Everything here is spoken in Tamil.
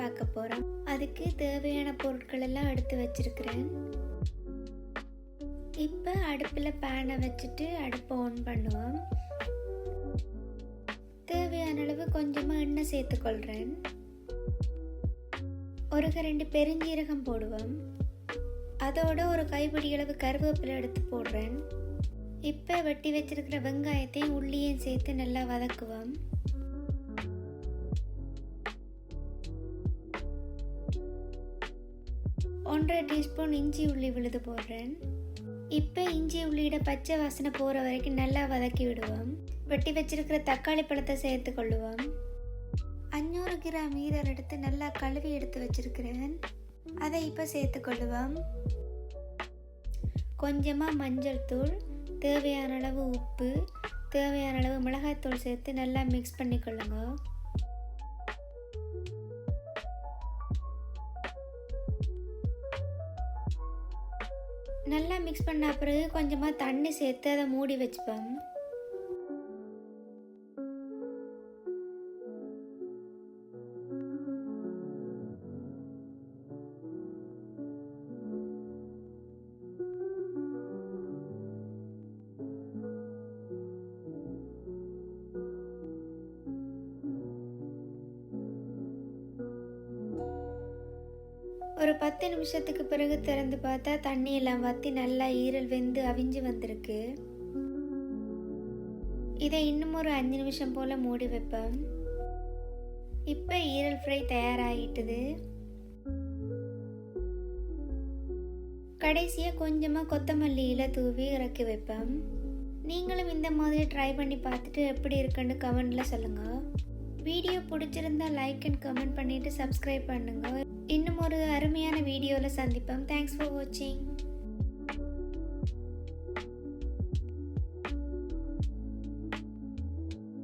தயாராக்க போகிறோம். அதுக்கு தேவையான பொருட்கள் எல்லாம் எடுத்து வச்சிருக்கிறேன். இப்போ அடுப்பில் பேனை வச்சுட்டு அடுப்பை ஆன் பண்ணுவோம். தேவையான அளவு கொஞ்சமாக எண்ணெய் சேர்த்துக்கொள்கிறேன். ஒரு கரண்டி பெருஞ்சீரகம் போடுவோம். அதோட ஒரு கைப்பிடி அளவு கருவேப்பிலை எடுத்து போடுறேன். இப்போ வெட்டி வச்சிருக்கிற வெங்காயத்தையும் உள்ளியும் சேர்த்து நல்லா வதக்குவோம். ஒன்றரை டீஸ்பூன் இஞ்சி உள்ளி விழுது போடுறேன். இப்போ இஞ்சி உள்ளியோட பச்சை வாசனை போகிற வரைக்கும் நல்லா வதக்கி விடுவோம். வெட்டி வச்சிருக்கிற தக்காளி பழத்தை சேர்த்து கொள்ளுவோம். 500 கிராம் ஈரல் எடுத்து நல்லா கழுவி எடுத்து வச்சிருக்கிறேன். அதை இப்போ சேர்த்து கொள்ளுவோம். கொஞ்சமாக மஞ்சள் தூள், தேவையான அளவு உப்பு, தேவையான அளவு மிளகாய்த்தூள் சேர்த்து நல்லா மிக்ஸ் பண்ணிக்கொள்ளுங்க. நல்லா மிக்ஸ் பண்ண பிறகு கொஞ்சமாக தண்ணி சேர்த்து அதை மூடி வச்சுப்போம். ஒரு 10 நிமிஷத்துக்கு பிறகு திறந்து பார்த்தா தண்ணி எல்லாம் வற்றி நல்லா ஈரல் வெந்து அவிஞ்சு வந்திருக்கு. இதை இன்னும் ஒரு 5 நிமிஷம் போல் மூடி வைப்போம். இப்போ ஈரல் ஃப்ரை தயாராகிட்டுது. கடைசியாக கொஞ்சமாக கொத்தமல்லி இலை தூவி இறக்கி வைப்போம். நீங்களும் இந்த மாதிரி ட்ரை பண்ணி பார்த்துட்டு எப்படி இருக்குன்னு கமெண்டில் சொல்லுங்கள். வீடியோ பிடிச்சிருந்தா லைக் அண்ட் கமெண்ட் பண்ணிவிட்டு சப்ஸ்கிரைப் பண்ணுங்கள். இன்னும் ஒரு அருமையான வீடியோவில் சந்திப்போம். தேங்க்ஸ் ஃபார் வாட்சிங்.